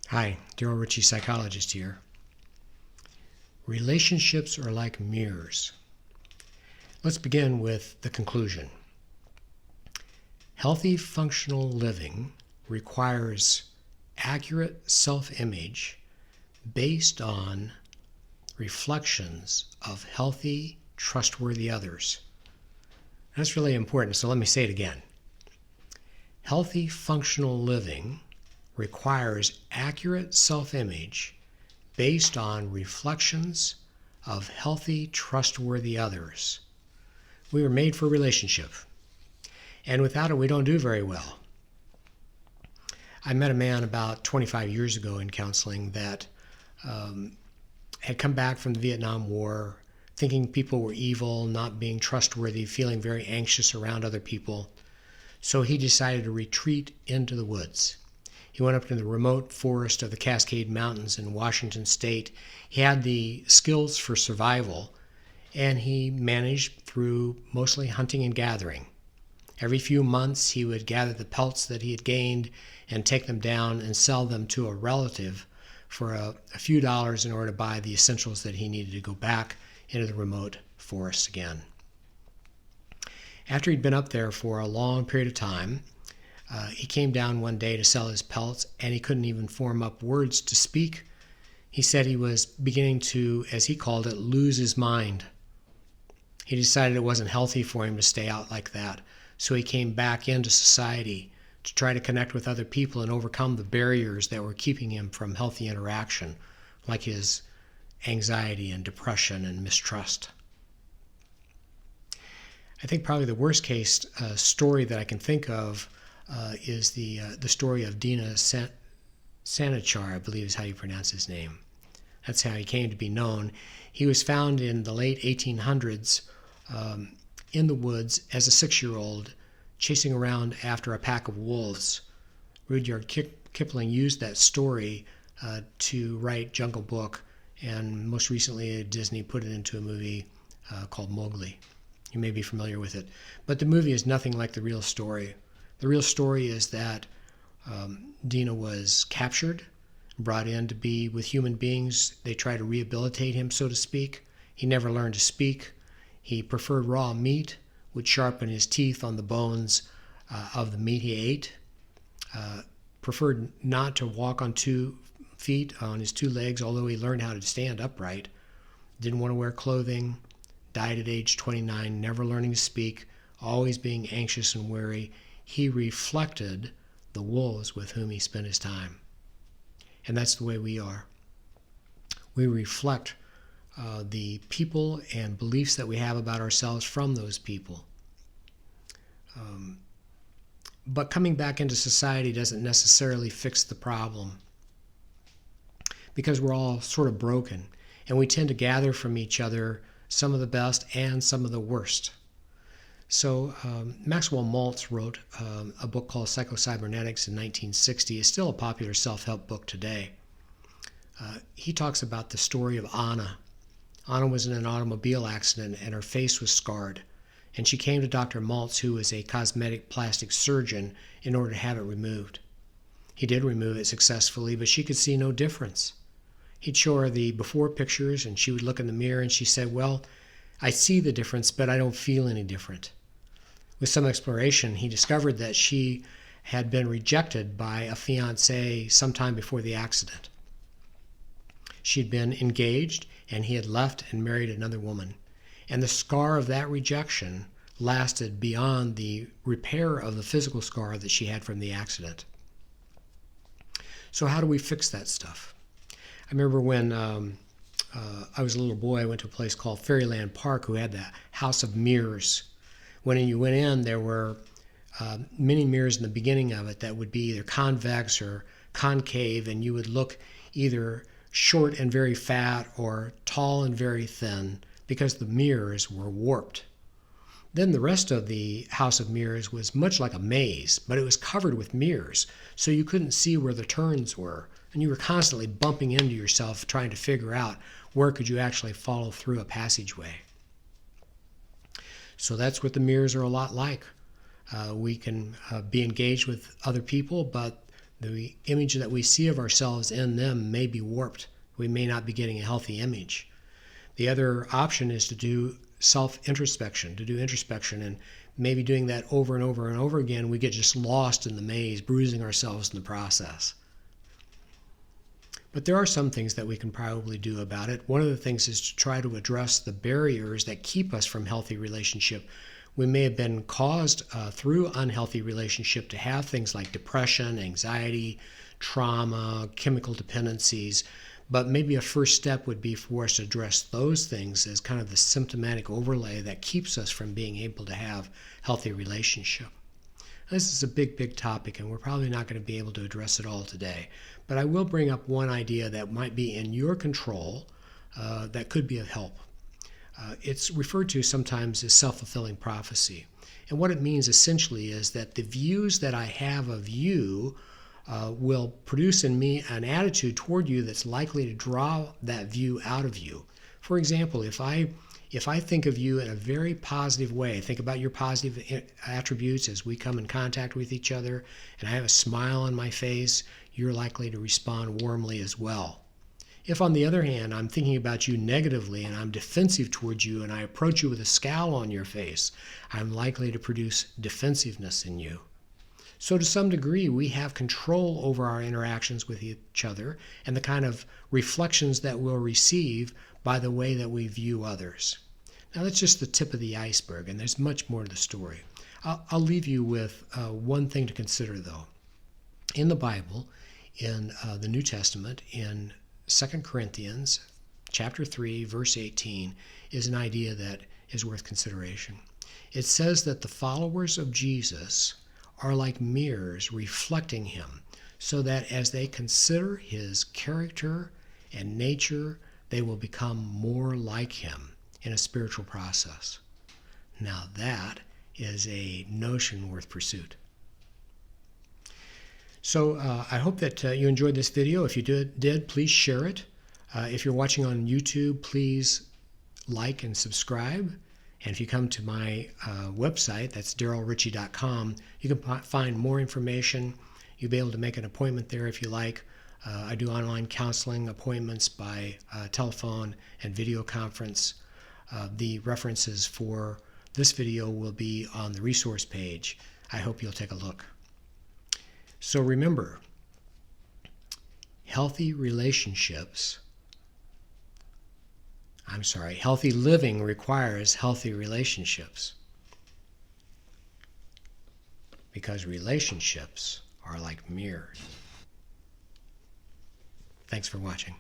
Hi, Daryl Ritchie, psychologist here. Relationships are like mirrors. Let's begin with the conclusion. Healthy, functional living requires accurate self-image based on reflections of healthy, trustworthy others. That's really important, so let me say it again. Healthy, functional living requires accurate self-image based on reflections of healthy, trustworthy others. We were made for relationship, and without it we don't do very well. I met a man about 25 years ago in counseling that had come back from the Vietnam War thinking people were evil, not being trustworthy, feeling very anxious around other people. So he decided to retreat into the woods. He went up to the remote forest of the Cascade Mountains in Washington State. He had the skills for survival, and he managed through mostly hunting and gathering. Every few months, he would gather the pelts that he had gained and take them down and sell them to a relative for a few dollars in order to buy the essentials that he needed to go back into the remote forest again. After he'd been up there for a long period of time, he came down one day to sell his pelts, and he couldn't even form up words to speak. He said he was beginning to, as he called it, lose his mind. He decided it wasn't healthy for him to stay out like that, so he came back into society to try to connect with other people and overcome the barriers that were keeping him from healthy interaction, like his anxiety and depression and mistrust. I think probably the worst case story that I can think of is the story of Dina Sanichar, I believe is how you pronounce his name. That's how he came to be known. He was found in the late 1800s in the woods as a 6-year-old chasing around after a pack of wolves. Rudyard Kipling used that story to write Jungle Book, and most recently Disney put it into a movie called Mowgli. You may be familiar with it. But the movie is nothing like the real story. The real story is that Dina was captured, brought in to be with human beings. They tried to rehabilitate him, so to speak. He never learned to speak. He preferred raw meat, would sharpen his teeth on the bones of the meat he ate, preferred not to walk on 2 feet, on his 2 legs, although he learned how to stand upright, didn't want to wear clothing, died at age 29, never learning to speak, always being anxious and worried. He reflected the wolves with whom he spent his time. And that's the way we are. We reflect the people and beliefs that we have about ourselves from those people. But coming back into society doesn't necessarily fix the problem, because we're all sort of broken, and we tend to gather from each other some of the best and some of the worst. So Maxwell Maltz wrote a book called Psycho-Cybernetics in 1960. It's still a popular self-help book today. He talks about the story of Anna. Anna was in an automobile accident and her face was scarred. And she came to Dr. Maltz, who was a cosmetic plastic surgeon, in order to have it removed. He did remove it successfully, but she could see no difference. He'd show her the before pictures, and she would look in the mirror, and she said, "Well, I see the difference, but I don't feel any different." With some exploration, he discovered that she had been rejected by a fiancé sometime before the accident. She'd been engaged, and he had left and married another woman. And the scar of that rejection lasted beyond the repair of the physical scar that she had from the accident. So how do we fix that stuff? I remember when I was a little boy, I went to a place called Fairyland Park, who had the House of Mirrors. When you went in, there were many mirrors in the beginning of it that would be either convex or concave, and you would look either short and very fat or tall and very thin, because the mirrors were warped. Then the rest of the House of Mirrors was much like a maze, but it was covered with mirrors, so you couldn't see where the turns were, and you were constantly bumping into yourself trying to figure out where could you actually follow through a passageway. So that's what the mirrors are a lot like. We can be engaged with other people, but The image that we see of ourselves in them may be warped. We may not be getting a healthy image. The other option is to do self-introspection, to do introspection, and maybe doing that over and over and over again, we get just lost in the maze, bruising ourselves in the process. But there are some things that we can probably do about it. One of the things is to try to address the barriers that keep us from healthy relationship. We may have been caused through unhealthy relationship to have things like depression, anxiety, trauma, chemical dependencies. But maybe a first step would be for us to address those things as kind of the symptomatic overlay that keeps us from being able to have healthy relationship. This is a big topic, and we're probably not going to be able to address it all today. But I will bring up one idea that might be in your control that could be of help. It's referred to sometimes as self-fulfilling prophecy. And what it means essentially is that the views that I have of you will produce in me an attitude toward you that's likely to draw that view out of you. For example, if I think of you in a very positive way, think about your positive attributes as we come in contact with each other, and I have a smile on my face, you're likely to respond warmly as well. If, on the other hand, I'm thinking about you negatively and I'm defensive towards you and I approach you with a scowl on your face, I'm likely to produce defensiveness in you. So to some degree, we have control over our interactions with each other and the kind of reflections that we'll receive by the way that we view others. Now, that's just the tip of the iceberg, and there's much more to the story. I'll leave you with one thing to consider, though. In the Bible, in the New Testament, in 2 Corinthians chapter 3, verse 18, is an idea that is worth consideration. It says that the followers of Jesus are like mirrors reflecting him, so that as they consider his character and nature, they will become more like him in a spiritual process. Now that is a notion worth pursuit. So I hope that you enjoyed this video. If you did, please share it. If you're watching on YouTube, please like and subscribe. And if you come to my website, that's darylritchie.com, you can find more information. You'll be able to make an appointment there if you like. I do online counseling appointments by telephone and video conference. The references for this video will be on the resource page. I hope you'll take a look. So remember, healthy living requires healthy relationships, because relationships are like mirrors. Thanks for watching.